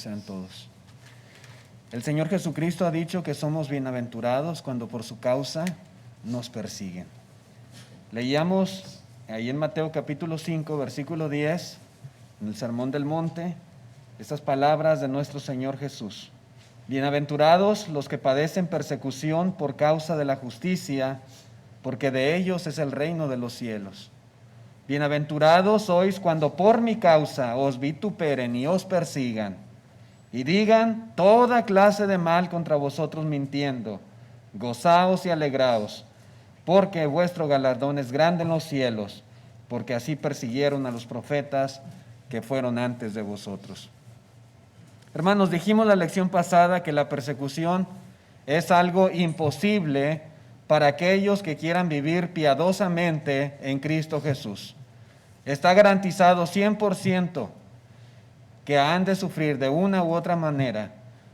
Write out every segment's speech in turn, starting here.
Sean todos. El Señor Jesucristo ha dicho que somos bienaventurados cuando por su causa nos persiguen. Leíamos ahí en Mateo capítulo 5, versículo 10, en el Sermón del Monte, estas palabras de nuestro Señor Jesús. Bienaventurados los que padecen persecución por causa de la justicia, porque de ellos es el reino de los cielos. Bienaventurados sois cuando por mi causa os vituperen y os persigan, y digan toda clase de mal contra vosotros mintiendo. Gozaos y alegraos, porque vuestro galardón es grande en los cielos, porque así persiguieron a los profetas que fueron antes de vosotros. Hermanos, dijimos la lección pasada que la persecución es algo imposible para aquellos que quieran vivir piadosamente en Cristo Jesús. Está garantizado 100% que han de sufrir de una u otra manera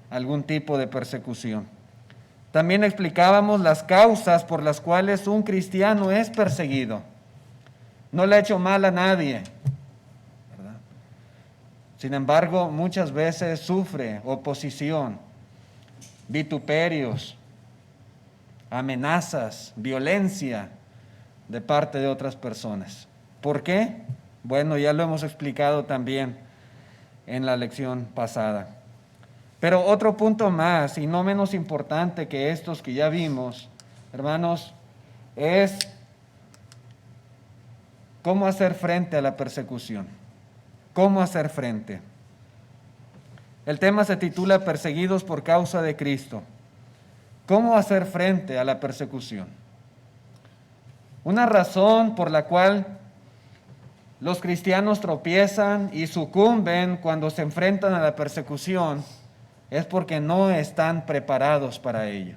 algún tipo de persecución. También explicábamos las causas por las cuales un cristiano es perseguido. No le ha hecho mal a nadie, ¿verdad? Sin embargo, muchas veces sufre oposición, vituperios, amenazas, violencia de parte de otras personas. ¿Por qué? Bueno, ya lo hemos explicado también en la lección pasada. Pero otro punto más, y no menos importante que estos que ya vimos, hermanos, es cómo hacer frente a la persecución. ¿Cómo hacer frente? El tema se titula Perseguidos por causa de Cristo. ¿Cómo hacer frente a la persecución? Una razón por la cual los cristianos tropiezan y sucumben cuando se enfrentan a la persecución es porque no están preparados para ello.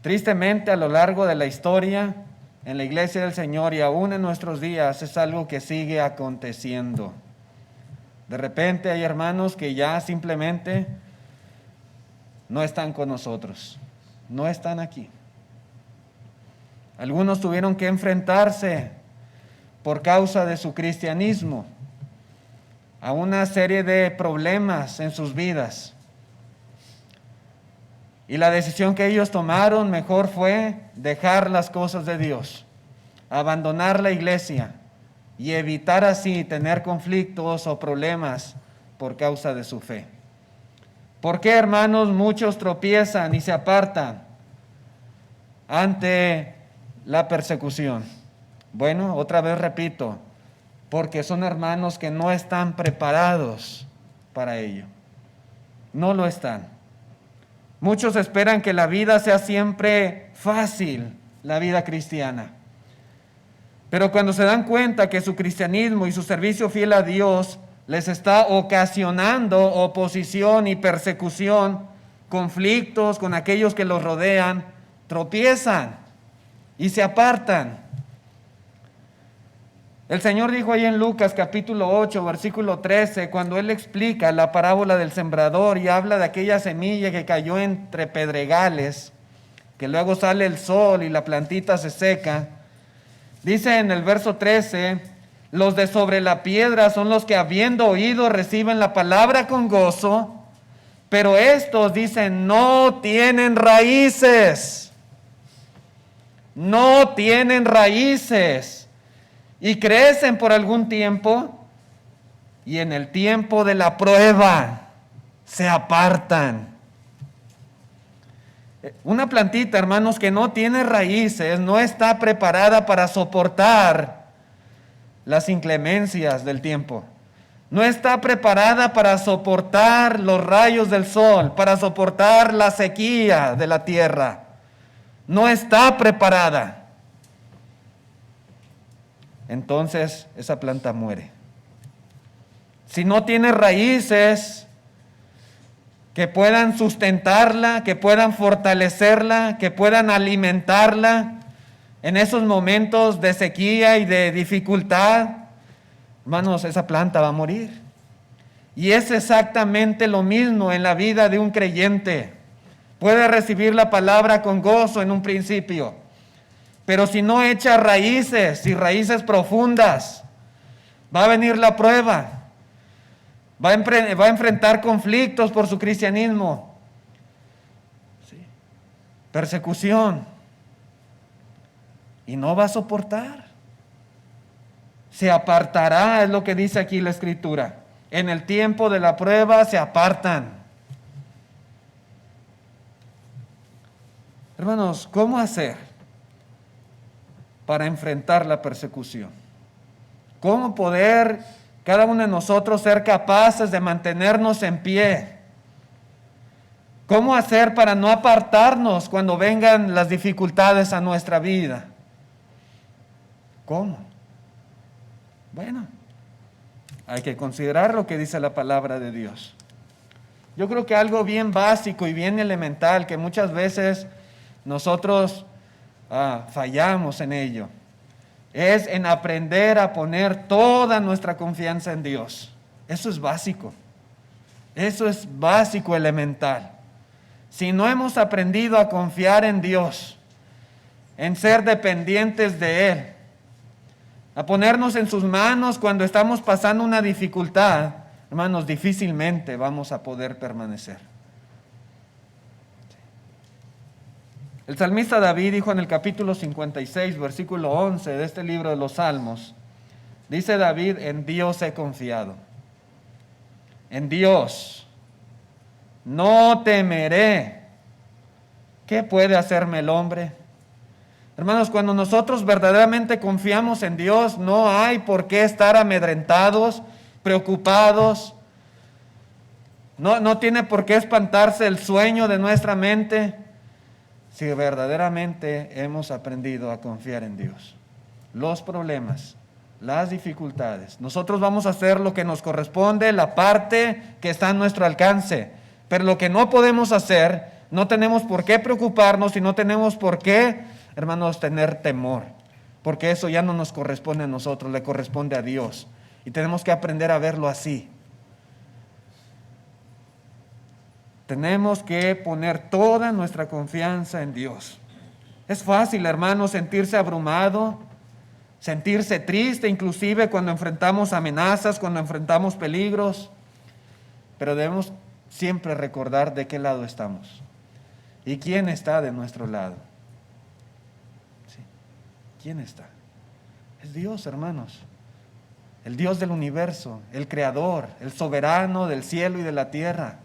Tristemente, a lo largo de la historia, en la iglesia del Señor y aún en nuestros días, es algo que sigue aconteciendo. De repente hay hermanos que ya simplemente no están con nosotros, no están aquí. Algunos tuvieron que enfrentarse por causa de su cristianismo a una serie de problemas en sus vidas. Y la decisión que ellos tomaron mejor fue dejar las cosas de Dios, abandonar la iglesia y evitar así tener conflictos o problemas por causa de su fe. ¿Por qué, hermanos, muchos tropiezan y se apartan ante la persecución? Bueno, otra vez repito, porque son hermanos que no están preparados para ello. No lo están. Muchos esperan que la vida sea siempre fácil, la vida cristiana. Pero cuando se dan cuenta que su cristianismo y su servicio fiel a Dios les está ocasionando oposición y persecución, conflictos con aquellos que los rodean, tropiezan y se apartan. El Señor dijo ahí en Lucas capítulo 8, versículo 13, cuando Él explica la parábola del sembrador y habla de aquella semilla que cayó entre pedregales, que luego sale el sol y la plantita se seca. Dice en el verso 13, los de sobre la piedra son los que habiendo oído reciben la palabra con gozo, pero estos, dicen, no tienen raíces. No tienen raíces. Y crecen por algún tiempo, y en el tiempo de la prueba se apartan. Una plantita, hermanos, que no tiene raíces, no está preparada para soportar las inclemencias del tiempo. No está preparada para soportar los rayos del sol, para soportar la sequía de la tierra. No está preparada. Entonces esa planta muere. Si no tiene raíces que puedan sustentarla, que puedan fortalecerla, que puedan alimentarla en esos momentos de sequía y de dificultad, hermanos, esa planta va a morir. Y es exactamente lo mismo en la vida de un creyente. Puede recibir la palabra con gozo en un principio, pero si no echa raíces y raíces profundas, va a venir la prueba, Va a enfrentar conflictos por su cristianismo. ¿Sí? Persecución. Y no va a soportar. Se apartará, es lo que dice aquí la Escritura. En el tiempo de la prueba se apartan. Hermanos, ¿cómo hacer para enfrentar la persecución? ¿Cómo poder cada uno de nosotros ser capaces de mantenernos en pie? ¿Cómo hacer para no apartarnos cuando vengan las dificultades a nuestra vida? ¿Cómo? Bueno, hay que considerar lo que dice la palabra de Dios. Yo creo que algo bien básico y bien elemental que muchas veces nosotros fallamos en ello, es en aprender a poner toda nuestra confianza en Dios. Eso es básico. Eso es básico, elemental. Si no hemos aprendido a confiar en Dios, en ser dependientes de Él, a ponernos en sus manos cuando estamos pasando una dificultad, hermanos, difícilmente vamos a poder permanecer. El salmista David dijo en el capítulo 56, versículo 11 de este libro de los Salmos, dice David: en Dios he confiado. En Dios no temeré. ¿Qué puede hacerme el hombre? Hermanos, cuando nosotros verdaderamente confiamos en Dios, no hay por qué estar amedrentados, preocupados. No tiene por qué espantarse el sueño de nuestra mente si verdaderamente hemos aprendido a confiar en Dios. Los problemas, las dificultades, nosotros vamos a hacer lo que nos corresponde, la parte que está a nuestro alcance, pero lo que no podemos hacer, no tenemos por qué preocuparnos y no tenemos por qué, hermanos, tener temor, porque eso ya no nos corresponde a nosotros, le corresponde a Dios, y tenemos que aprender a verlo así. Tenemos que poner toda nuestra confianza en Dios. Es fácil, hermanos, sentirse abrumado, sentirse triste, inclusive cuando enfrentamos amenazas, cuando enfrentamos peligros, pero debemos siempre recordar de qué lado estamos y quién está de nuestro lado. ¿Sí? ¿Quién está? Es Dios, hermanos, el Dios del universo, el creador, el soberano del cielo y de la tierra.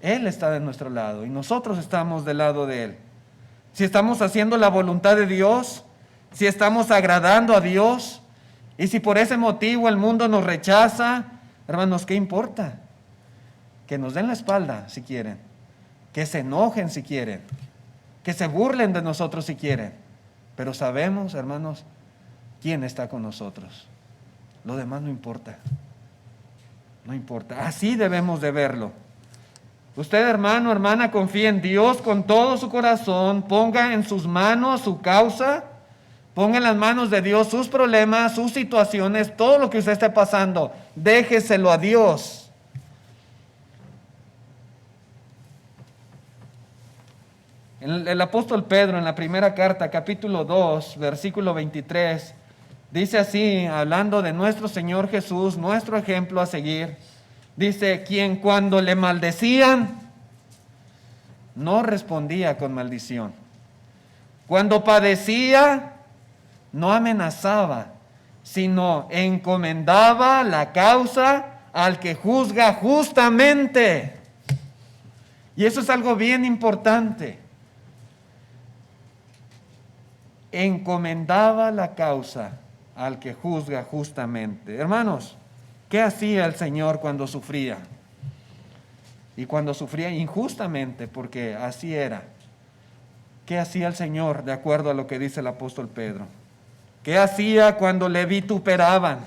Él está de nuestro lado y nosotros estamos del lado de Él. Si estamos haciendo la voluntad de Dios, si estamos agradando a Dios, y si por ese motivo el mundo nos rechaza, hermanos, ¿qué importa? Que nos den la espalda si quieren, que se enojen si quieren, que se burlen de nosotros si quieren, pero sabemos, hermanos, quién está con nosotros. Lo demás no importa, no importa. Así debemos de verlo. Usted, hermano, hermana, confíe en Dios con todo su corazón, ponga en sus manos su causa, ponga en las manos de Dios sus problemas, sus situaciones, todo lo que usted esté pasando, déjeselo a Dios. El apóstol Pedro en la primera carta, capítulo 2, versículo 23, dice así, hablando de nuestro Señor Jesús, nuestro ejemplo a seguir. Dice, quien cuando le maldecían, no respondía con maldición. Cuando padecía, no amenazaba, sino encomendaba la causa al que juzga justamente. Y eso es algo bien importante. Encomendaba la causa al que juzga justamente. Hermanos, ¿qué hacía el Señor cuando sufría? Y cuando sufría injustamente, porque así era. ¿Qué hacía el Señor de acuerdo a lo que dice el apóstol Pedro? ¿Qué hacía cuando le vituperaban?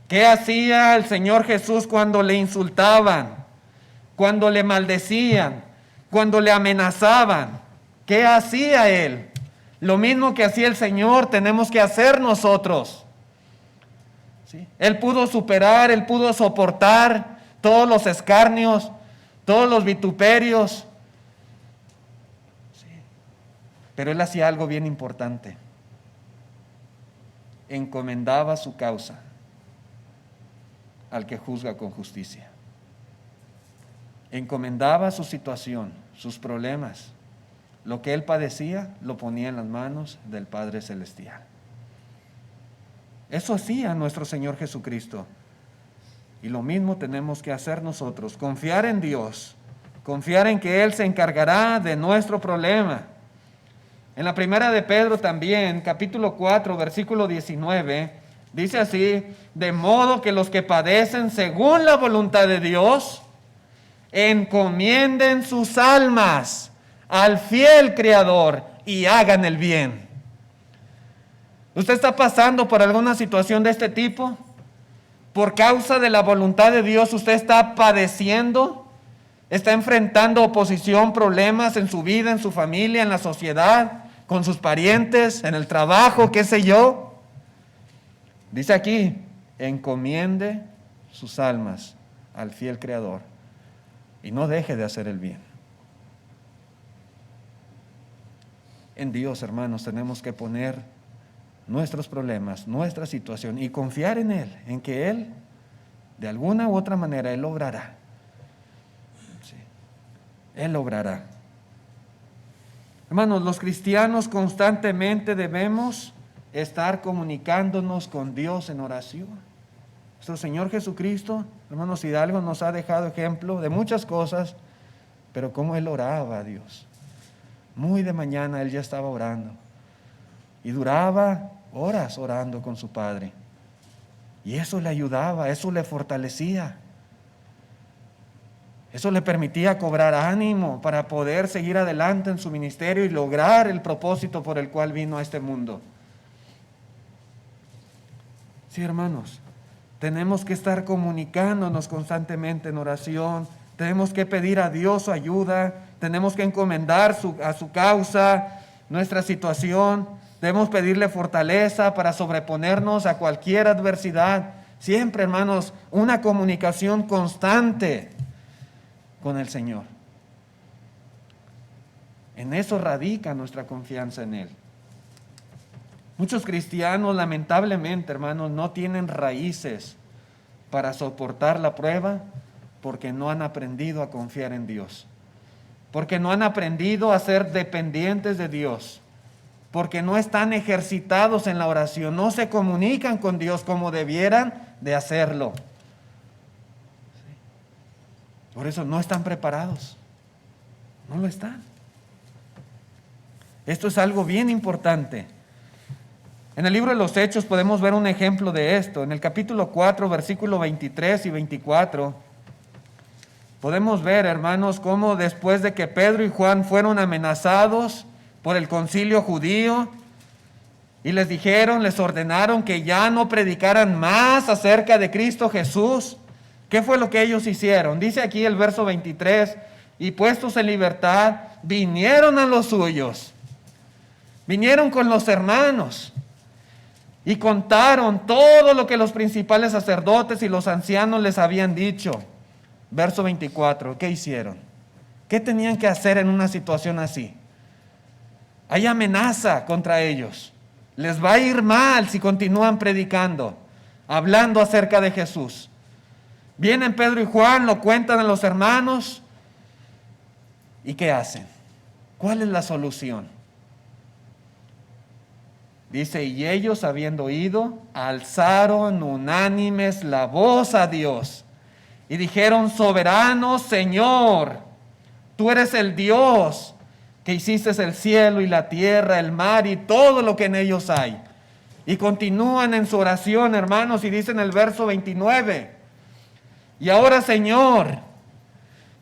¿Qué hacía el Señor Jesús cuando le insultaban? Cuando le maldecían? Cuando le amenazaban? ¿Qué hacía Él? Lo mismo que hacía el Señor tenemos que hacer nosotros. ¿Sí? Él pudo superar, Él pudo soportar todos los escarnios, todos los vituperios. Sí. Pero Él hacía algo bien importante. Encomendaba su causa al que juzga con justicia. Encomendaba su situación, sus problemas, lo que él padecía, lo ponía en las manos del Padre Celestial. Eso hacía nuestro Señor Jesucristo. Y lo mismo tenemos que hacer nosotros, confiar en Dios, confiar en que Él se encargará de nuestro problema. En la primera de Pedro también, capítulo 4, versículo 19, dice así: de modo que los que padecen según la voluntad de Dios, encomienden sus almas al fiel Creador y hagan el bien. ¿Usted está pasando por alguna situación de este tipo? Por causa de la voluntad de Dios, usted está padeciendo, está enfrentando oposición, problemas en su vida, en su familia, en la sociedad, con sus parientes, en el trabajo, qué sé yo. Dice aquí, encomiende sus almas al fiel Creador y no deje de hacer el bien. En Dios, hermanos, tenemos que poner nuestros problemas, nuestra situación y confiar en Él, en que Él, de alguna u otra manera, Él obrará. Sí, Él obrará. Hermanos, los cristianos constantemente debemos estar comunicándonos con Dios en oración. Nuestro Señor Jesucristo, hermanos, Hidalgo nos ha dejado ejemplo de muchas cosas, pero cómo Él oraba a Dios. Muy de mañana Él ya estaba orando. Y duraba horas orando con su Padre. Y eso le ayudaba, eso le fortalecía. Eso le permitía cobrar ánimo para poder seguir adelante en su ministerio y lograr el propósito por el cual vino a este mundo. Sí, hermanos, tenemos que estar comunicándonos constantemente en oración. Tenemos que pedir a Dios su ayuda. Tenemos que encomendar a su causa nuestra situación. Debemos pedirle fortaleza para sobreponernos a cualquier adversidad. Siempre, hermanos, una comunicación constante con el Señor. En eso radica nuestra confianza en Él. Muchos cristianos, lamentablemente, hermanos, no tienen raíces para soportar la prueba porque no han aprendido a confiar en Dios. Porque no han aprendido a ser dependientes de Dios. Porque no están ejercitados en la oración, no se comunican con Dios como debieran de hacerlo. Por eso no están preparados, no lo están. Esto es algo bien importante. En el libro de los Hechos podemos ver un ejemplo de esto. En el capítulo 4, versículos 23 y 24, podemos ver, hermanos, cómo después de que Pedro y Juan fueron amenazados por el concilio judío y les ordenaron que ya no predicaran más acerca de Cristo Jesús. ¿Qué fue lo que ellos hicieron? Dice aquí el verso 23, y puestos en libertad, vinieron a los suyos, vinieron con los hermanos y contaron todo lo que los principales sacerdotes y los ancianos les habían dicho. Verso 24, ¿qué hicieron? ¿Qué tenían que hacer en una situación así? Hay amenaza contra ellos. Les va a ir mal si continúan predicando, hablando acerca de Jesús. Vienen Pedro y Juan, lo cuentan a los hermanos. ¿Y qué hacen? ¿Cuál es la solución? Dice, y ellos, habiendo oído, alzaron unánimes la voz a Dios y dijeron: soberano Señor, tú eres el Dios que hiciste el cielo y la tierra, el mar y todo lo que en ellos hay. Y continúan en su oración, hermanos, y dicen el verso 29, y ahora, Señor,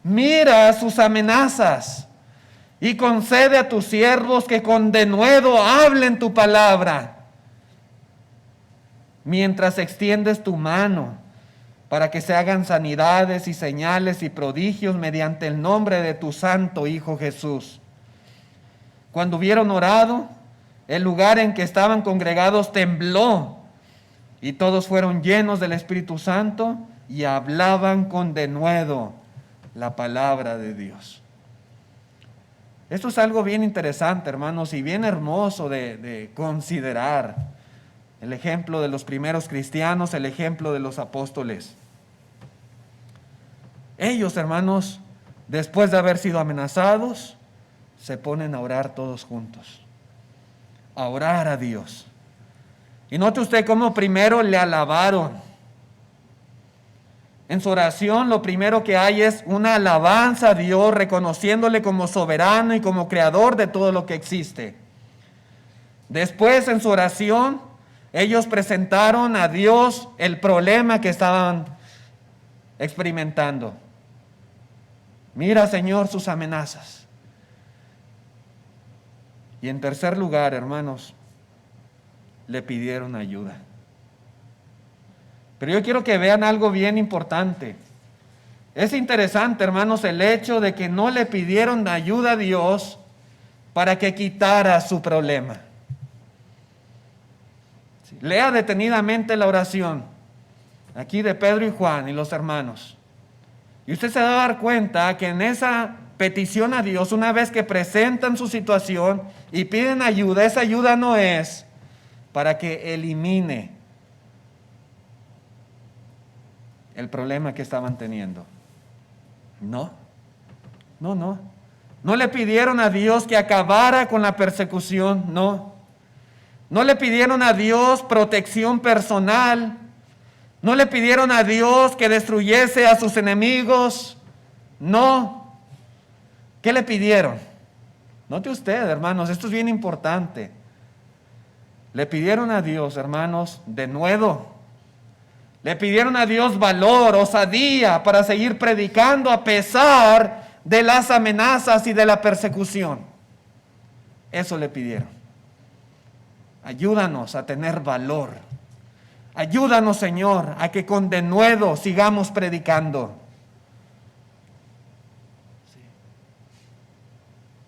mira sus amenazas y concede a tus siervos que con denuedo hablen tu palabra, mientras extiendes tu mano para que se hagan sanidades y señales y prodigios mediante el nombre de tu santo Hijo Jesús. Cuando hubieron orado, el lugar en que estaban congregados tembló y todos fueron llenos del Espíritu Santo y hablaban con denuedo la palabra de Dios. Esto es algo bien interesante, hermanos, y bien hermoso de considerar. El ejemplo de los primeros cristianos, el ejemplo de los apóstoles. Ellos, hermanos, después de haber sido amenazados, se ponen a orar todos juntos, a orar a Dios. Y note usted cómo primero le alabaron. En su oración lo primero que hay es una alabanza a Dios, reconociéndole como soberano y como creador de todo lo que existe. Después, en su oración, ellos presentaron a Dios el problema que estaban experimentando. Mira, Señor, sus amenazas. Y en tercer lugar, hermanos, le pidieron ayuda. Pero yo quiero que vean algo bien importante. Es interesante, hermanos, el hecho de que no le pidieron ayuda a Dios para que quitara su problema. Lea detenidamente la oración, aquí de Pedro y Juan y los hermanos. Y usted se va a dar cuenta que en esa petición a Dios, una vez que presentan su situación y piden ayuda, esa ayuda no es para que elimine el problema que estaban teniendo. No. No le pidieron a Dios que acabara con la persecución, no. No le pidieron a Dios protección personal. No le pidieron a Dios que destruyese a sus enemigos. No. ¿Qué le pidieron? Note usted, hermanos, esto es bien importante. Le pidieron a Dios, hermanos, denuedo. Le pidieron a Dios valor, osadía para seguir predicando a pesar de las amenazas y de la persecución. Eso le pidieron. Ayúdanos a tener valor. Ayúdanos, Señor, a que con denuedo sigamos predicando.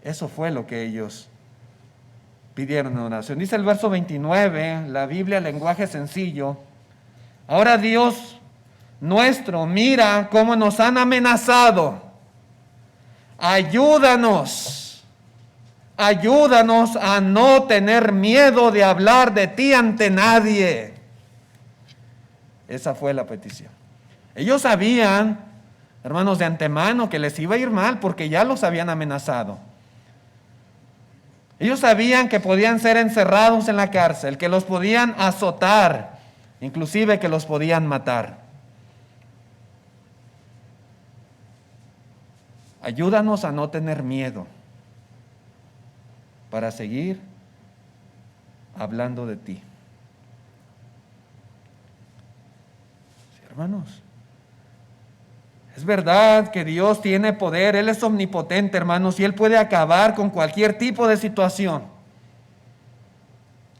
Eso fue lo que ellos pidieron en oración. Dice el verso 29, la Biblia, lenguaje sencillo. Ahora Dios nuestro, mira cómo nos han amenazado. Ayúdanos a no tener miedo de hablar de ti ante nadie. Esa fue la petición. Ellos sabían, hermanos, de antemano que les iba a ir mal porque ya los habían amenazado. Ellos sabían que podían ser encerrados en la cárcel, que los podían azotar, inclusive que los podían matar. Ayúdanos a no tener miedo para seguir hablando de ti. Sí, hermanos, es verdad que Dios tiene poder, Él es omnipotente, hermanos, y Él puede acabar con cualquier tipo de situación.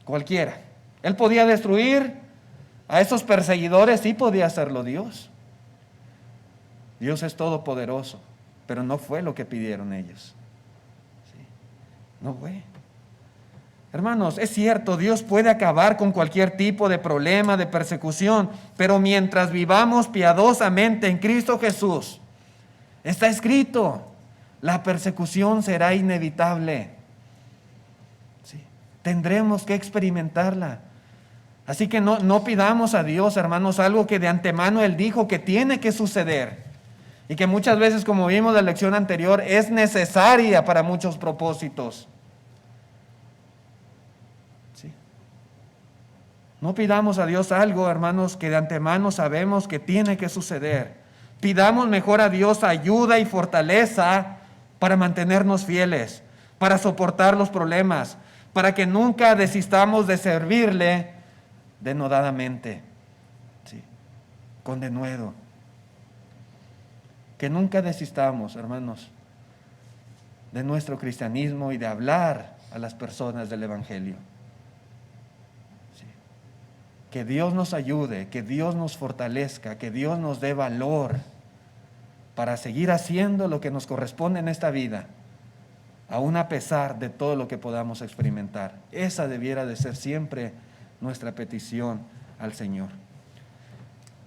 Cualquiera. Él podía destruir a esos perseguidores, sí podía hacerlo Dios. Dios es todopoderoso, pero no fue lo que pidieron ellos. ¿Sí? No fue. Hermanos, es cierto, Dios puede acabar con cualquier tipo de problema, de persecución, pero mientras vivamos piadosamente en Cristo Jesús, está escrito, la persecución será inevitable. ¿Sí? Tendremos que experimentarla. Así que no pidamos a Dios, hermanos, algo que de antemano Él dijo que tiene que suceder y que muchas veces, como vimos en la lección anterior, es necesaria para muchos propósitos. ¿Sí? No pidamos a Dios algo, hermanos, que de antemano sabemos que tiene que suceder. Pidamos mejor a Dios ayuda y fortaleza para mantenernos fieles, para soportar los problemas, para que nunca desistamos de servirle denodadamente, ¿sí? Con denuedo. Que nunca desistamos, hermanos, de nuestro cristianismo y de hablar a las personas del Evangelio. ¿Sí? Que Dios nos ayude, que Dios nos fortalezca, que Dios nos dé valor para seguir haciendo lo que nos corresponde en esta vida, aún a pesar de todo lo que podamos experimentar. Esa debiera de ser siempre nuestra petición al Señor.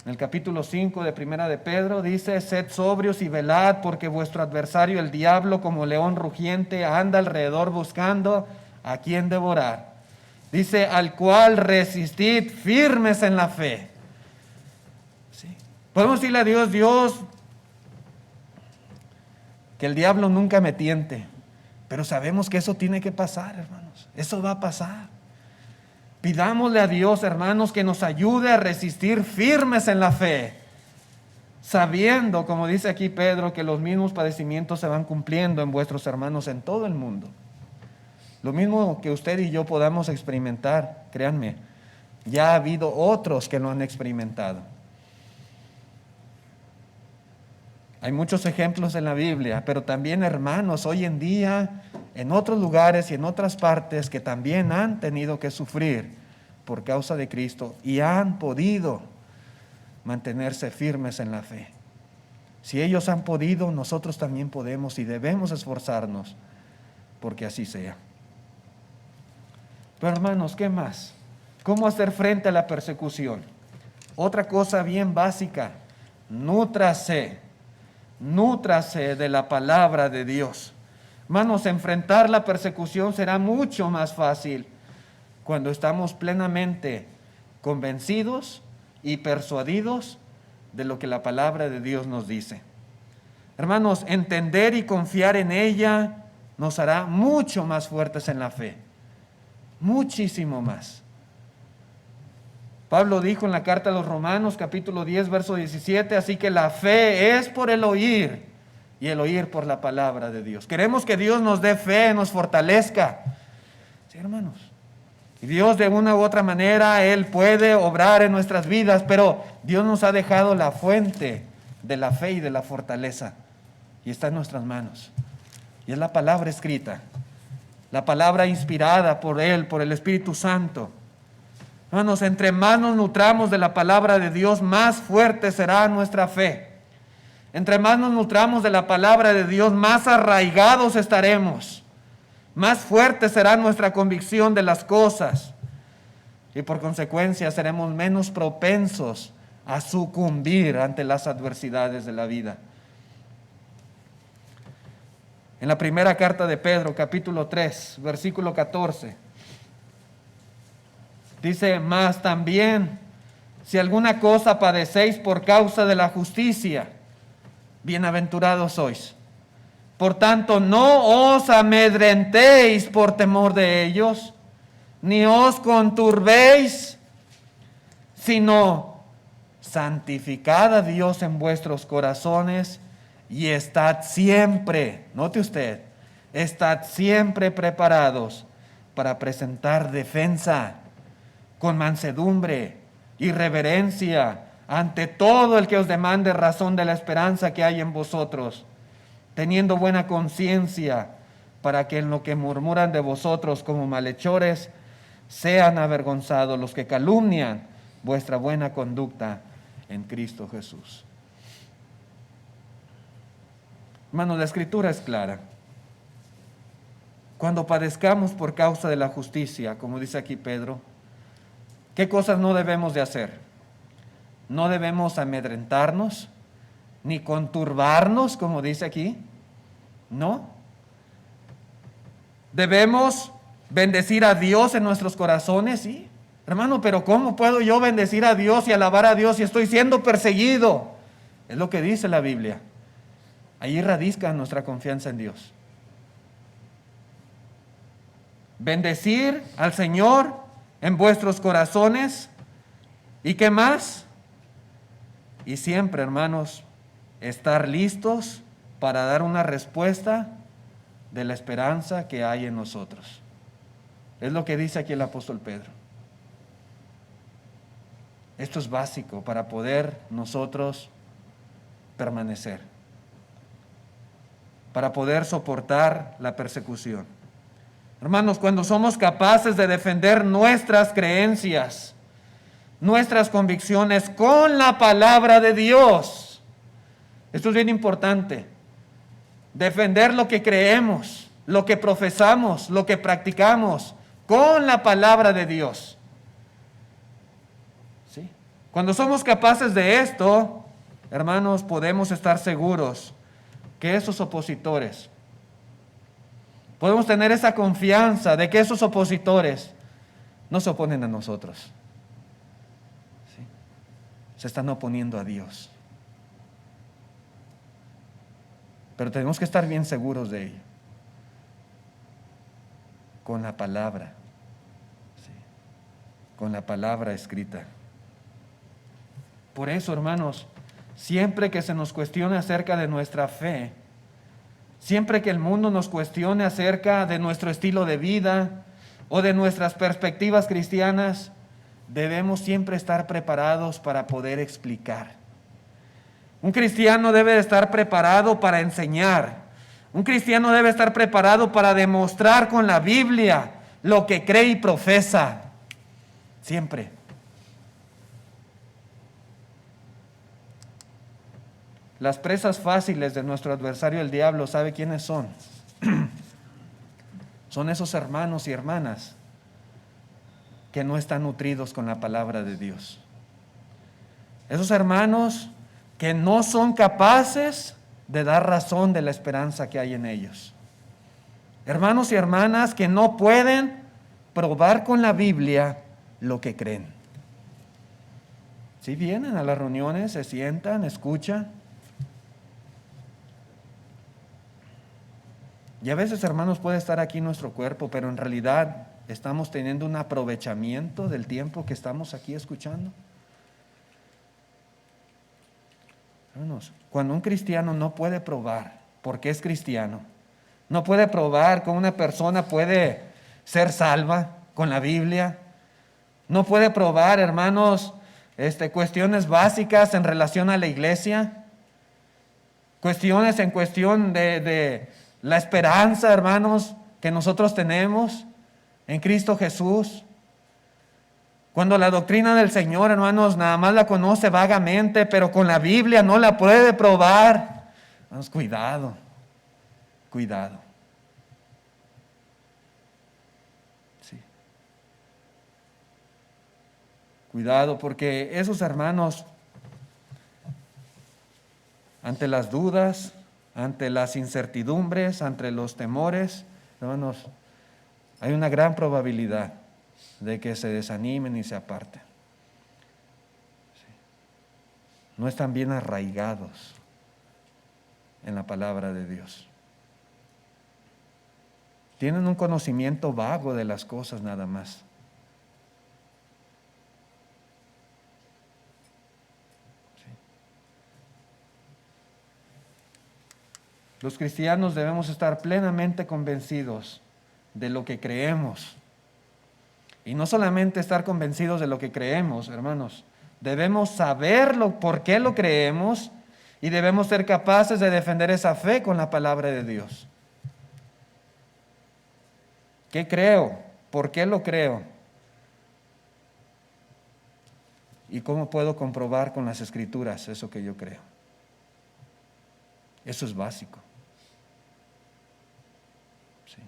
En el capítulo 5 de Primera de Pedro dice: sed sobrios y velad, porque vuestro adversario el diablo, como león rugiente, anda alrededor buscando a quien devorar. Dice: al cual resistid firmes en la fe. ¿Sí? Podemos decirle a Dios: Dios, que el diablo nunca me tiente, pero sabemos que eso tiene que pasar, hermanos. Eso va a pasar. Pidámosle a Dios, hermanos, que nos ayude a resistir firmes en la fe, sabiendo, como dice aquí Pedro, que los mismos padecimientos se van cumpliendo en vuestros hermanos en todo el mundo. Lo mismo que usted y yo podamos experimentar, créanme, ya ha habido otros que lo han experimentado. Hay muchos ejemplos en la Biblia, pero también hermanos hoy en día en otros lugares y en otras partes que también han tenido que sufrir por causa de Cristo y han podido mantenerse firmes en la fe. Si ellos han podido, nosotros también podemos y debemos esforzarnos porque así sea. Pero hermanos, ¿qué más? ¿Cómo hacer frente a la persecución? Otra cosa bien básica, nútrase de la palabra de Dios. Hermanos, enfrentar la persecución será mucho más fácil cuando estamos plenamente convencidos y persuadidos de lo que la palabra de Dios nos dice. Hermanos, entender y confiar en ella nos hará mucho más fuertes en la fe, muchísimo más. Pablo dijo en la carta a los Romanos, capítulo 10, verso 17, así que la fe es por el oír y el oír por la palabra de Dios. Queremos que Dios nos dé fe, nos fortalezca. Sí, hermanos. Y Dios de una u otra manera, Él puede obrar en nuestras vidas, pero Dios nos ha dejado la fuente de la fe y de la fortaleza. Y está en nuestras manos. Y es la palabra escrita, la palabra inspirada por Él, por el Espíritu Santo. Hermanos, entre más nos nutramos de la palabra de Dios, más fuerte será nuestra fe. Entre más nos nutramos de la palabra de Dios, más arraigados estaremos. Más fuerte será nuestra convicción de las cosas. Y por consecuencia seremos menos propensos a sucumbir ante las adversidades de la vida. En la primera carta de Pedro, capítulo 3, versículo 14. Dice, mas también, si alguna cosa padecéis por causa de la justicia, bienaventurados sois. Por tanto, no os amedrentéis por temor de ellos, ni os conturbéis, sino santificad a Dios en vuestros corazones y estad siempre, note usted, estad siempre preparados para presentar defensa con mansedumbre y reverencia ante todo el que os demande razón de la esperanza que hay en vosotros, teniendo buena conciencia, para que en lo que murmuran de vosotros como malhechores, sean avergonzados los que calumnian vuestra buena conducta en Cristo Jesús. Hermanos, la Escritura es clara. Cuando padezcamos por causa de la justicia, como dice aquí Pedro, ¿qué cosas no debemos de hacer? No debemos amedrentarnos, ni conturbarnos, como dice aquí. No. Debemos bendecir a Dios en nuestros corazones, sí. Hermano, pero ¿cómo puedo yo bendecir a Dios y alabar a Dios si estoy siendo perseguido? Es lo que dice la Biblia. Ahí radica nuestra confianza en Dios. Bendecir al Señor en vuestros corazones. ¿Y qué más? Y siempre, hermanos, estar listos para dar una respuesta de la esperanza que hay en nosotros. Es lo que dice aquí el apóstol Pedro. Esto es básico para poder nosotros permanecer, para poder soportar la persecución. Hermanos, cuando somos capaces de defender nuestras creencias, nuestras convicciones con la palabra de Dios, esto es bien importante. Defender lo que creemos, lo que profesamos, lo que practicamos con la palabra de Dios. ¿Sí? Cuando somos capaces de esto, hermanos, podemos estar seguros que esos opositores, podemos tener esa confianza de que esos opositores no se oponen a nosotros. ¿Sí? Se están oponiendo a Dios. pero tenemos que estar bien seguros de ello. Con la palabra, ¿sí? Con la palabra escrita. Por eso, hermanos, siempre que se nos cuestione acerca de nuestra fe, siempre que el mundo nos cuestione acerca de nuestro estilo de vida o de nuestras perspectivas cristianas, debemos siempre estar preparados para poder explicar. Un cristiano debe de estar preparado para enseñar. Un cristiano debe estar preparado para demostrar con la Biblia lo que cree y profesa. Siempre. Las presas fáciles de nuestro adversario el diablo, ¿sabe quiénes son? Son esos hermanos y hermanas que no están nutridos con la palabra de Dios. Esos hermanos que no son capaces de dar razón de la esperanza que hay en ellos. Hermanos y hermanas que no pueden probar con la Biblia lo que creen. Si vienen a las reuniones, se sientan, escuchan. Y a veces, hermanos, puede estar aquí nuestro cuerpo, pero en realidad estamos teniendo un aprovechamiento del tiempo que estamos aquí escuchando. Hermanos, cuando un cristiano no puede probar porque es cristiano, no puede probar cómo una persona puede ser salva con la Biblia, no puede probar, hermanos, cuestiones básicas en relación a la iglesia, cuestiones en cuestión de la esperanza, hermanos, que nosotros tenemos en Cristo Jesús. Cuando la doctrina del Señor, hermanos, nada más la conoce vagamente, pero con la Biblia no la puede probar. Hermanos, cuidado, cuidado. Sí. Cuidado, porque esos hermanos, ante las dudas, ante las incertidumbres, ante los temores, hermanos, hay una gran probabilidad de que se desanimen y se aparten. Sí. No están bien arraigados en la palabra de Dios. Tienen un conocimiento vago de las cosas nada más. Sí. Los cristianos debemos estar plenamente convencidos de lo que creemos. Y no solamente estar convencidos de lo que creemos, hermanos, debemos saberlo, por qué lo creemos, y debemos ser capaces de defender esa fe con la palabra de Dios. ¿Qué creo? ¿Por qué lo creo? ¿Y cómo puedo comprobar con las Escrituras eso que yo creo? Eso es básico. Sí.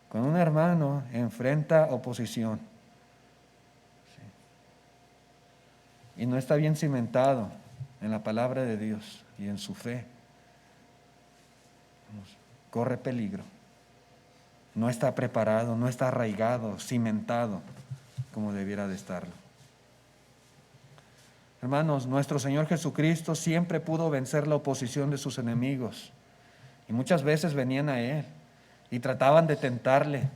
Cuando un hermano enfrenta oposición, sí, y no está bien cimentado en la palabra de Dios y en su fe, corre peligro. No está preparado, no está arraigado, cimentado como debiera de estarlo. Hermanos, nuestro Señor Jesucristo siempre pudo vencer la oposición de sus enemigos, y muchas veces venían a Él y trataban de tentarle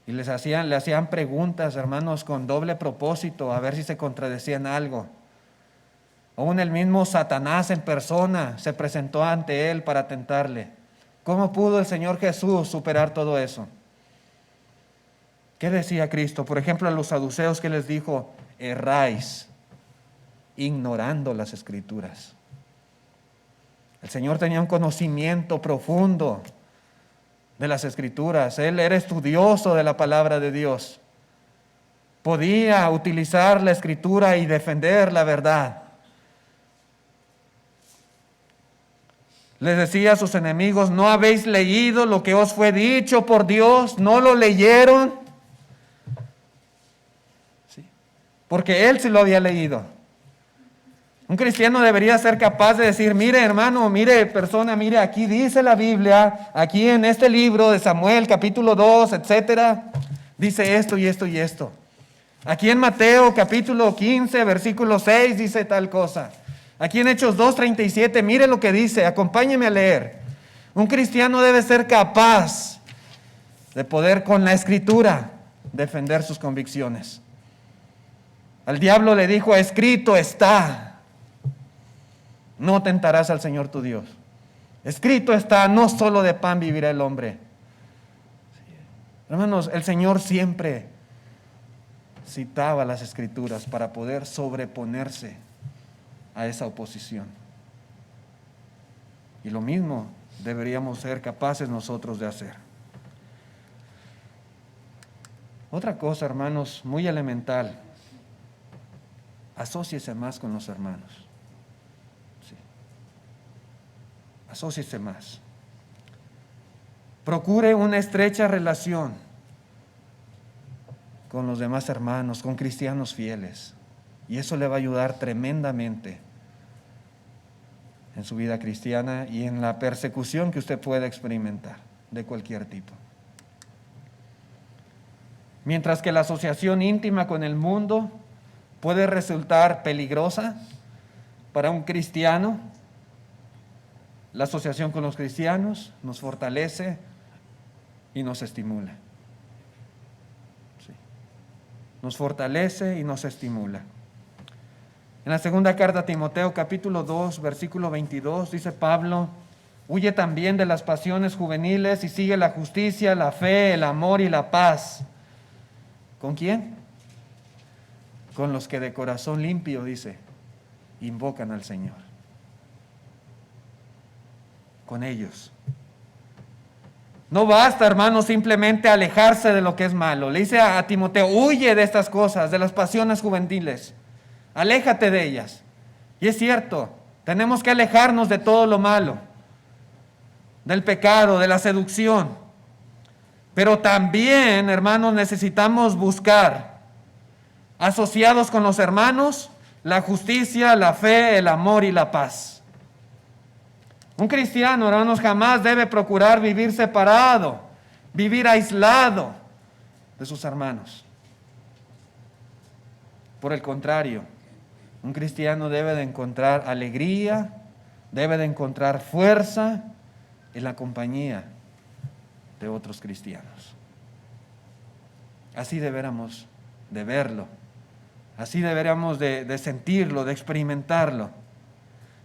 y le hacían preguntas, hermanos, con doble propósito, a ver si se contradecían algo. Aún el mismo Satanás en persona se presentó ante Él para tentarle. ¿Cómo pudo el Señor Jesús superar todo eso? ¿Qué decía Cristo? Por ejemplo, a los saduceos, que les dijo: erráis, ignorando las Escrituras. El Señor tenía un conocimiento profundo de las Escrituras. Él era estudioso de la palabra de Dios. Podía utilizar la Escritura y defender la verdad. Les decía a sus enemigos: ¿no habéis leído lo que os fue dicho por Dios? ¿No lo leyeron? Sí, porque él sí lo había leído. Un cristiano debería ser capaz de decir: mire, hermano, mire, persona, mire, aquí dice la Biblia, aquí en este libro de Samuel, capítulo 2, etcétera, dice esto y esto y esto. Aquí en Mateo, capítulo 15, versículo 6, dice tal cosa. Aquí en Hechos 2:37, mire lo que dice, acompáñeme a leer. Un cristiano debe ser capaz de poder con la Escritura defender sus convicciones. Al diablo le dijo, escrito está, no tentarás al Señor tu Dios. Escrito está, no solo de pan vivirá el hombre. Hermanos, el Señor siempre citaba las Escrituras para poder sobreponerse a esa oposición. Y lo mismo deberíamos ser capaces nosotros de hacer. Otra cosa, hermanos, muy elemental. Asóciese más con los hermanos. Sí. Asóciese más. Procure una estrecha relación con los demás hermanos, con cristianos fieles. Y eso le va a ayudar tremendamente en su vida cristiana y en la persecución que usted pueda experimentar de cualquier tipo. Mientras que la asociación íntima con el mundo puede resultar peligrosa para un cristiano, la asociación con los cristianos nos fortalece y nos estimula. Sí. Nos fortalece y nos estimula. En la segunda carta a Timoteo, capítulo 2, versículo 22, dice Pablo, huye también de las pasiones juveniles y sigue la justicia, la fe, el amor y la paz. ¿Con quién? Con los que de corazón limpio, dice, invocan al Señor. Con ellos. No basta, hermano, simplemente alejarse de lo que es malo. Le dice a Timoteo, huye de estas cosas, de las pasiones juveniles. Aléjate de ellas. Y es cierto, tenemos que alejarnos de todo lo malo, del pecado, de la seducción. Pero también, hermanos, necesitamos buscar, asociados con los hermanos, la justicia, la fe, el amor y la paz. Un cristiano, hermanos, jamás debe procurar vivir separado, vivir aislado de sus hermanos. Por el contrario, un cristiano debe de encontrar alegría, debe de encontrar fuerza en la compañía de otros cristianos. Así deberíamos de verlo, así deberíamos de sentirlo, de experimentarlo.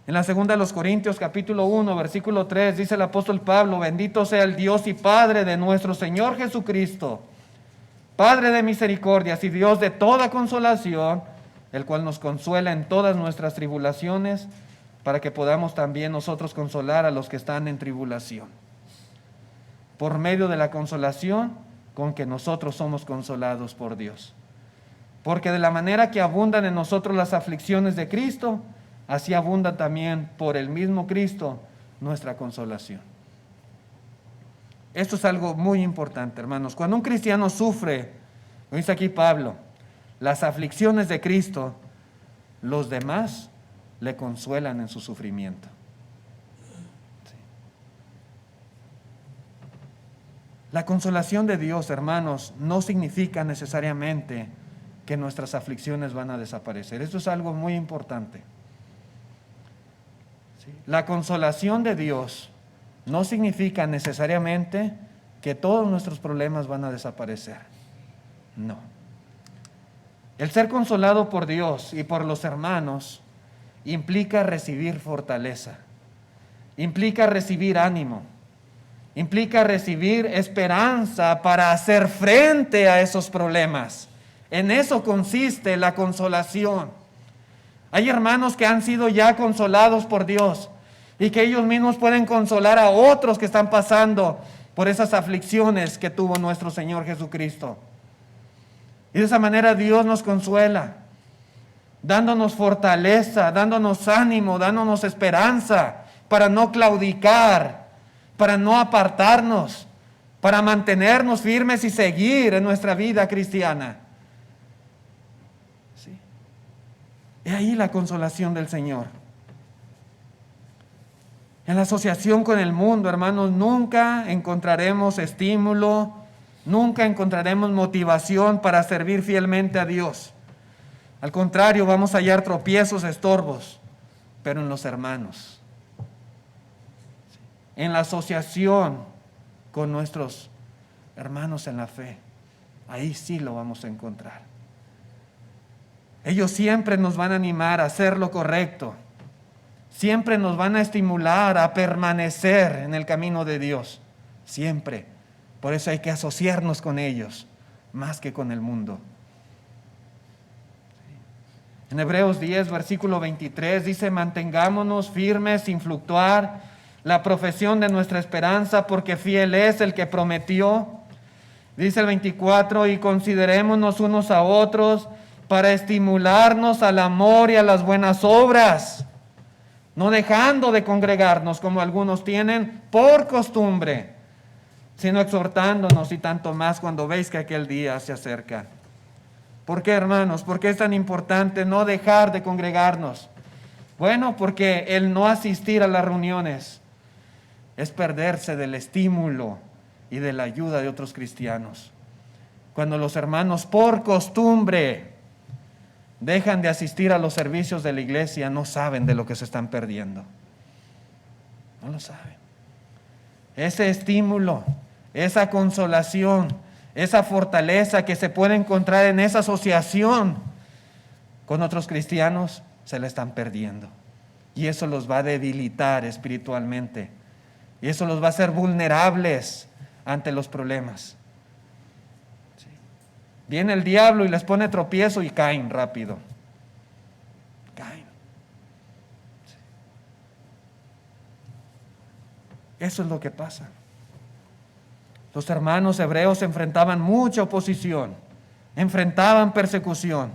En la segunda de los Corintios, capítulo 1, versículo 3, dice el apóstol Pablo, bendito sea el Dios y Padre de nuestro Señor Jesucristo, Padre de misericordias y Dios de toda consolación, el cual nos consuela en todas nuestras tribulaciones, para que podamos también nosotros consolar a los que están en tribulación. Por medio de la consolación con que nosotros somos consolados por Dios. Porque de la manera que abundan en nosotros las aflicciones de Cristo, así abunda también por el mismo Cristo nuestra consolación. Esto es algo muy importante, hermanos. Cuando un cristiano sufre, lo dice aquí Pablo, las aflicciones de Cristo, los demás le consuelan en su sufrimiento. Sí. La consolación de Dios, hermanos, no significa necesariamente que nuestras aflicciones van a desaparecer. Esto es algo muy importante. La consolación de Dios no significa necesariamente que todos nuestros problemas van a desaparecer. No. El ser consolado por Dios y por los hermanos implica recibir fortaleza, implica recibir ánimo, implica recibir esperanza para hacer frente a esos problemas. En eso consiste la consolación. Hay hermanos que han sido ya consolados por Dios y que ellos mismos pueden consolar a otros que están pasando por esas aflicciones que tuvo nuestro Señor Jesucristo. Y de esa manera Dios nos consuela, dándonos fortaleza, dándonos ánimo, dándonos esperanza para no claudicar, para no apartarnos, para mantenernos firmes y seguir en nuestra vida cristiana. ¿Sí? Y ahí la consolación del Señor. En la asociación con el mundo, hermanos, nunca encontraremos estímulo, nunca encontraremos motivación para servir fielmente a Dios. Al contrario, vamos a hallar tropiezos, estorbos pero en los hermanos, en la asociación con nuestros hermanos en la fe. Ahí sí lo vamos a encontrar. Ellos siempre nos van a animar a hacer lo correcto. Siempre nos van a estimular a permanecer en el camino de Dios. Siempre. Por eso hay que asociarnos con ellos, más que con el mundo. En Hebreos 10, versículo 23, dice: mantengámonos firmes sin fluctuar la profesión de nuestra esperanza, porque fiel es el que prometió. Dice el 24: y considerémonos unos a otros para estimularnos al amor y a las buenas obras, no dejando de congregarnos como algunos tienen por costumbre, sino exhortándonos, y tanto más cuando veis que aquel día se acerca. ¿Por qué, hermanos? ¿Por qué es tan importante no dejar de congregarnos? Bueno, porque el no asistir a las reuniones es perderse del estímulo y de la ayuda de otros cristianos. Cuando los hermanos por costumbre dejan de asistir a los servicios de la iglesia, no saben de lo que se están perdiendo. No lo saben. Ese estímulo, esa consolación, esa fortaleza que se puede encontrar en esa asociación con otros cristianos, se la están perdiendo. Y eso los va a debilitar espiritualmente. Y eso los va a hacer vulnerables ante los problemas. ¿Sí? Viene el diablo y les pone tropiezo y caen rápido. Caen. ¿Sí? Eso es lo que pasa. Los hermanos hebreos enfrentaban mucha oposición, enfrentaban persecución,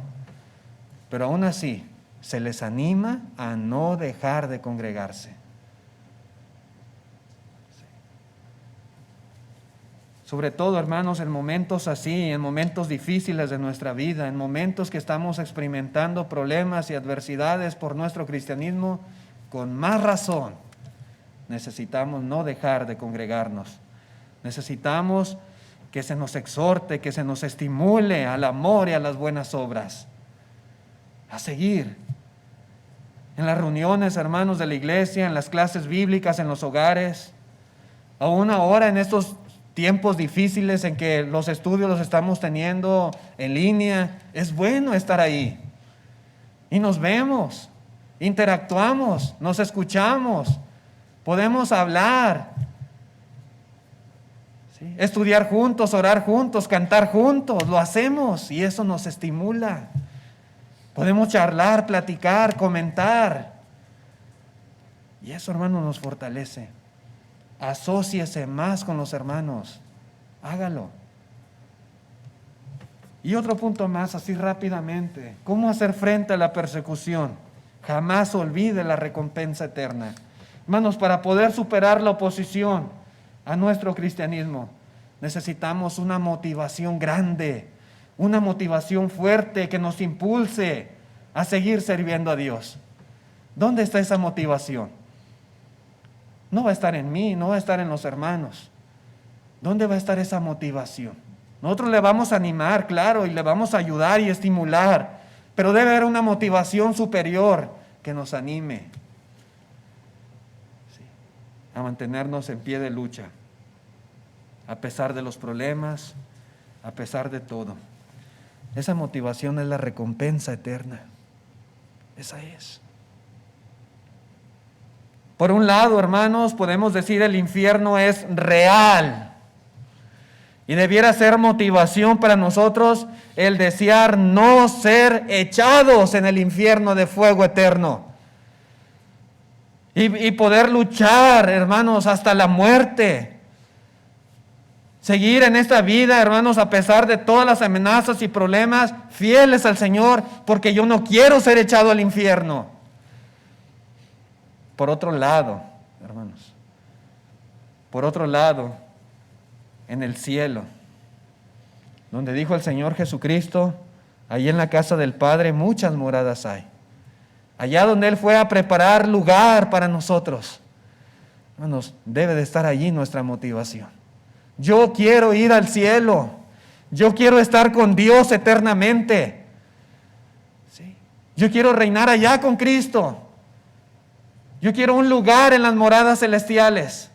pero aún así se les anima a no dejar de congregarse. Sobre todo, hermanos, en momentos así, en momentos difíciles de nuestra vida, en momentos que estamos experimentando problemas y adversidades por nuestro cristianismo, con más razón necesitamos no dejar de congregarnos. Necesitamos que se nos exhorte, que se nos estimule al amor y a las buenas obras. A seguir en las reuniones, hermanos, de la iglesia, en las clases bíblicas, en los hogares. Aún ahora, en estos tiempos difíciles en que los estudios los estamos teniendo en línea, es bueno estar ahí. Y nos vemos, interactuamos, nos escuchamos, podemos hablar. ¿Sí? Estudiar juntos, orar juntos, cantar juntos, lo hacemos y eso nos estimula. Podemos charlar, platicar, comentar. Y eso, hermano, nos fortalece. Asóciese más con los hermanos. Hágalo. Y otro punto más, así rápidamente. ¿Cómo hacer frente a la persecución? Jamás olvide la recompensa eterna. Hermanos, para poder superar la oposición a nuestro cristianismo, necesitamos una motivación grande, una motivación fuerte que nos impulse a seguir sirviendo a Dios. ¿Dónde está esa motivación? No va a estar en mí, no va a estar en los hermanos. ¿Dónde va a estar esa motivación? Nosotros le vamos a animar, claro, y le vamos a ayudar y estimular, pero debe haber una motivación superior que nos anime a mantenernos en pie de lucha, a pesar de los problemas, a pesar de todo. Esa motivación es la recompensa eterna. Esa es. Por un lado, hermanos, podemos decir el infierno es real y debiera ser motivación para nosotros el desear no ser echados en el infierno de fuego eterno y poder luchar, hermanos, hasta la muerte. Seguir en esta vida, hermanos, a pesar de todas las amenazas y problemas, fieles al Señor, porque yo no quiero ser echado al infierno. Por otro lado, hermanos, por otro lado, en el cielo, donde dijo el Señor Jesucristo, allí en la casa del Padre muchas moradas hay. Allá donde Él fue a preparar lugar para nosotros. Hermanos, debe de estar allí nuestra motivación. Yo quiero ir al cielo. Yo quiero estar con Dios eternamente. ¿Sí? Yo quiero reinar allá con Cristo. Yo quiero un lugar en las moradas celestiales.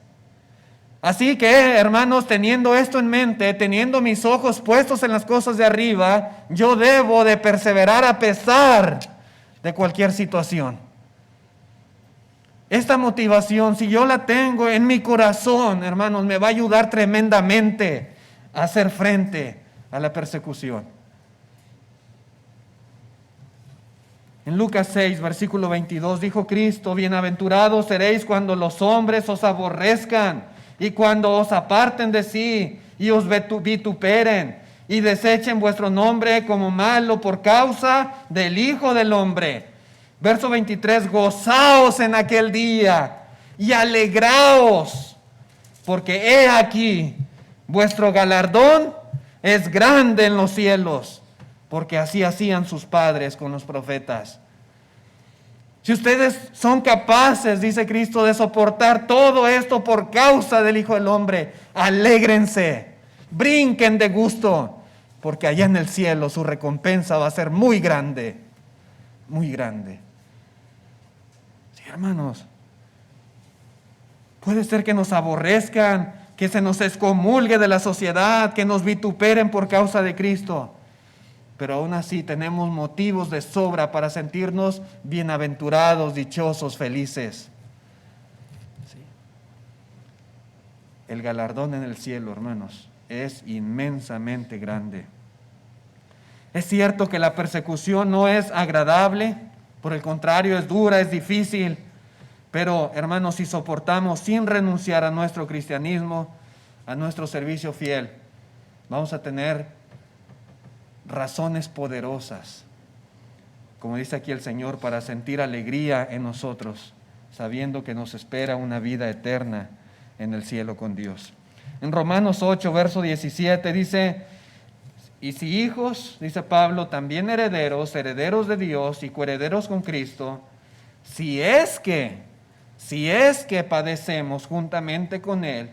Así que, hermanos, teniendo esto en mente, teniendo mis ojos puestos en las cosas de arriba, yo debo de perseverar a pesar de cualquier situación. Esta motivación, si yo la tengo en mi corazón, hermanos, me va a ayudar tremendamente a hacer frente a la persecución. En Lucas 6, versículo 22, dijo Cristo: bienaventurados seréis cuando los hombres os aborrezcan y cuando os aparten de sí y os vituperen y desechen vuestro nombre como malo por causa del Hijo del Hombre. Verso 23, gozaos en aquel día y alegraos, porque he aquí, vuestro galardón es grande en los cielos, porque así hacían sus padres con los profetas. Si ustedes son capaces, dice Cristo, de soportar todo esto por causa del Hijo del Hombre, alégrense, brinquen de gusto, porque allá en el cielo su recompensa va a ser muy grande, muy grande. Sí, hermanos, puede ser que nos aborrezcan, que se nos excomulgue de la sociedad, que nos vituperen por causa de Cristo. Pero aún así tenemos motivos de sobra para sentirnos bienaventurados, dichosos, felices. Sí. El galardón en el cielo, hermanos, es inmensamente grande. Es cierto que la persecución no es agradable, por el contrario, es dura, es difícil. Pero, hermanos, si soportamos sin renunciar a nuestro cristianismo, a nuestro servicio fiel, vamos a tener razones poderosas, como dice aquí el Señor, para sentir alegría en nosotros, sabiendo que nos espera una vida eterna en el cielo con Dios. En Romanos 8, verso 17 dice: y si hijos, dice Pablo, también herederos, herederos de Dios y coherederos con Cristo, si es que padecemos juntamente con Él,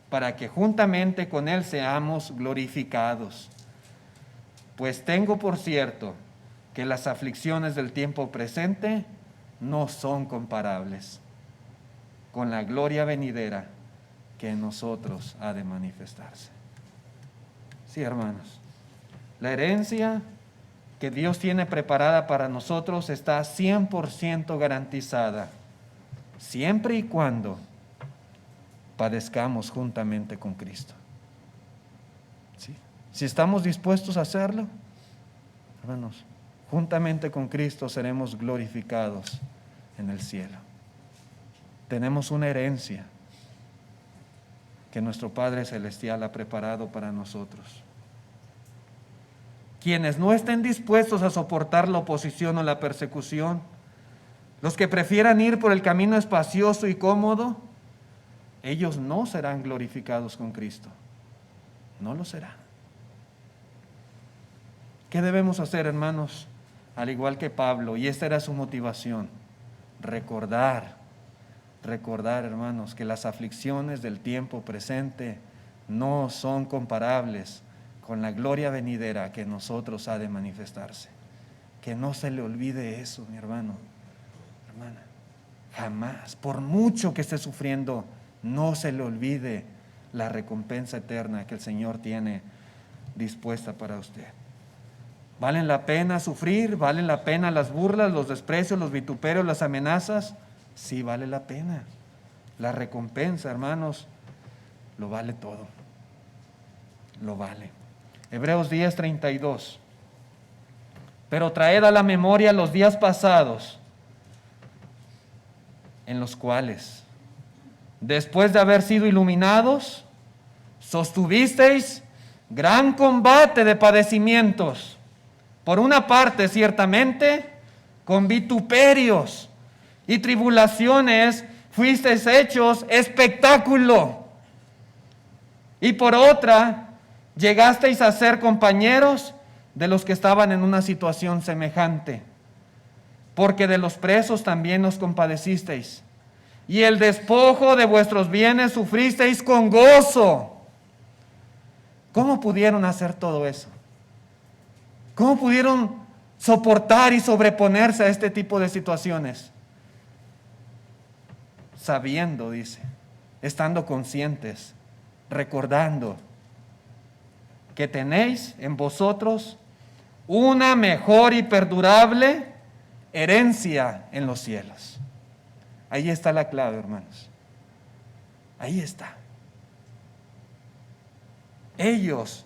para que juntamente con Él seamos glorificados. Pues tengo por cierto que las aflicciones del tiempo presente no son comparables con la gloria venidera que en nosotros ha de manifestarse. Sí, hermanos, la herencia que Dios tiene preparada para nosotros está 100% garantizada, siempre y cuando padezcamos juntamente con Cristo. ¿Sí? Si estamos dispuestos a hacerlo, hermanos, juntamente con Cristo seremos glorificados en el cielo. Tenemos una herencia que nuestro Padre Celestial ha preparado para nosotros. Quienes no estén dispuestos a soportar la oposición o la persecución, los que prefieran ir por el camino espacioso y cómodo, ellos no serán glorificados con Cristo. No lo serán. ¿Qué debemos hacer, hermanos? Al igual que Pablo, y esta era su motivación, recordar, hermanos, que las aflicciones del tiempo presente no son comparables con la gloria venidera que en nosotros ha de manifestarse. Que no se le olvide eso, mi hermano, hermana. Jamás, por mucho que esté sufriendo, no se le olvide la recompensa eterna que el Señor tiene dispuesta para usted. ¿Valen la pena sufrir? ¿Valen la pena las burlas, los desprecios, los vituperios, las amenazas? Sí, vale la pena. La recompensa, hermanos, lo vale todo. Lo vale. Hebreos 10:32. Pero traed a la memoria los días pasados, en los cuales, después de haber sido iluminados, sostuvisteis gran combate de padecimientos. Por una parte, ciertamente, con vituperios y tribulaciones fuisteis hechos espectáculo. Y por otra, llegasteis a ser compañeros de los que estaban en una situación semejante, porque de los presos también os compadecisteis, y el despojo de vuestros bienes sufristeis con gozo. ¿Cómo pudieron hacer todo eso? ¿Cómo pudieron soportar y sobreponerse a este tipo de situaciones? sabiendo, dice, estando conscientes, recordando que tenéis en vosotros una mejor y perdurable herencia en los cielos. Ahí está la clave, hermanos. Ahí está. Ellos,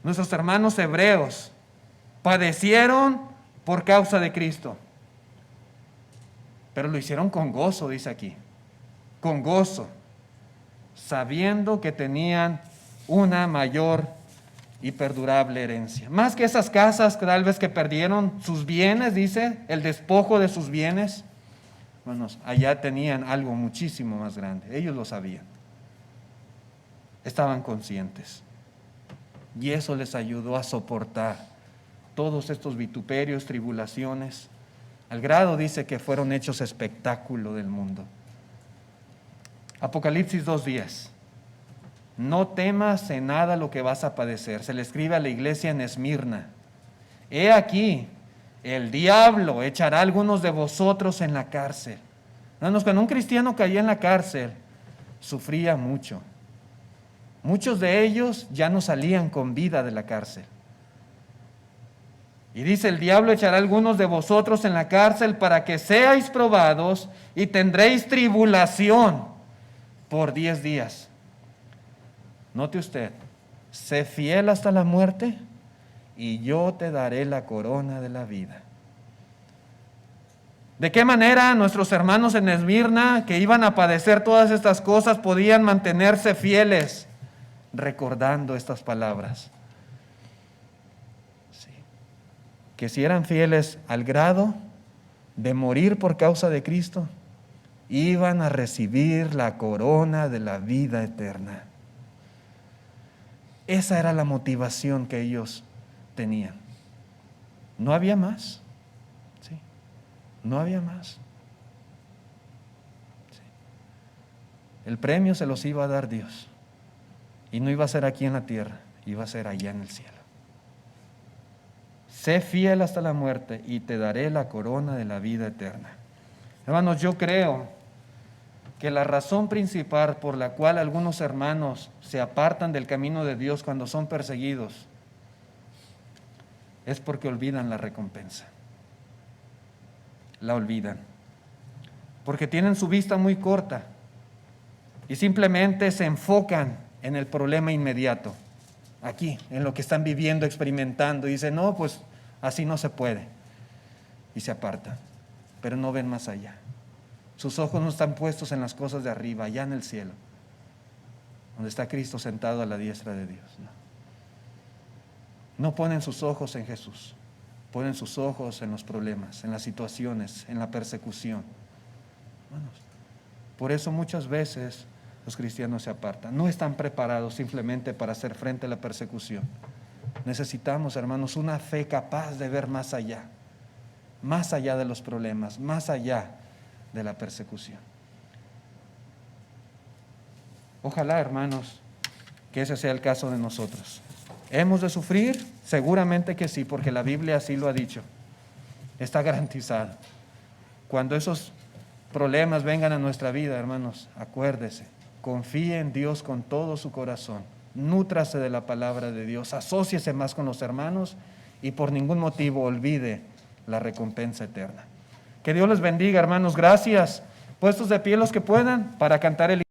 nuestros hermanos hebreos, padecieron por causa de Cristo, pero lo hicieron con gozo, dice aquí, con gozo, sabiendo que tenían una mayor y perdurable herencia. Más que esas casas tal vez que perdieron sus bienes, dice, el despojo de sus bienes, bueno, allá tenían algo muchísimo más grande. Ellos lo sabían, estaban conscientes, y eso les ayudó a soportar todos estos vituperios, tribulaciones, al grado, dice, que fueron hechos espectáculo del mundo. Apocalipsis 2:10. No temas en nada lo que vas a padecer. Se le escribe a la iglesia en Esmirna. He aquí, el diablo echará a algunos de vosotros en la cárcel. Hermanos, cuando un cristiano caía en la cárcel, sufría mucho. Muchos de ellos ya no salían con vida de la cárcel. Y dice, el diablo echará a algunos de vosotros en la cárcel para que seáis probados y tendréis tribulación por 10 días. Note usted, sé fiel hasta la muerte y yo te daré la corona de la vida. ¿De qué manera nuestros hermanos en Esmirna, que iban a padecer todas estas cosas, podían mantenerse fieles recordando estas palabras? Sí. Que si eran fieles al grado de morir por causa de Cristo, iban a recibir la corona de la vida eterna. Esa era la motivación que ellos tenían. No había más. ¿Sí? No había más. ¿Sí? El premio se los iba a dar Dios. Y no iba a ser aquí en la tierra, iba a ser allá en el cielo. Sé fiel hasta la muerte y te daré la corona de la vida eterna. Hermanos, yo creo que la razón principal por la cual algunos hermanos se apartan del camino de Dios cuando son perseguidos es porque olvidan la recompensa. La olvidan. Porque tienen su vista muy corta y simplemente se enfocan en el problema inmediato, aquí, en lo que están viviendo, experimentando, y dicen, no, pues así no se puede, y se apartan, pero no ven más allá. Sus ojos no están puestos en las cosas de arriba, allá en el cielo, donde está Cristo sentado a la diestra de Dios. No ponen sus ojos en Jesús, ponen sus ojos en los problemas, en las situaciones, en la persecución. Hermanos, por eso muchas veces los cristianos se apartan. No están preparados simplemente para hacer frente a la persecución. Necesitamos, hermanos, una fe capaz de ver más allá de los problemas, más allá de la persecución. Ojalá, hermanos, que ese sea el caso de nosotros. ¿Hemos de sufrir? Seguramente que sí, porque la Biblia así lo ha dicho. Está garantizado. Cuando esos problemas vengan a nuestra vida, hermanos, acuérdese, confíe en Dios con todo su corazón, nútrase de la palabra de Dios, asóciese más con los hermanos y por ningún motivo olvide la recompensa eterna. Que Dios les bendiga, hermanos. Gracias. Puestos de pie los que puedan para cantar el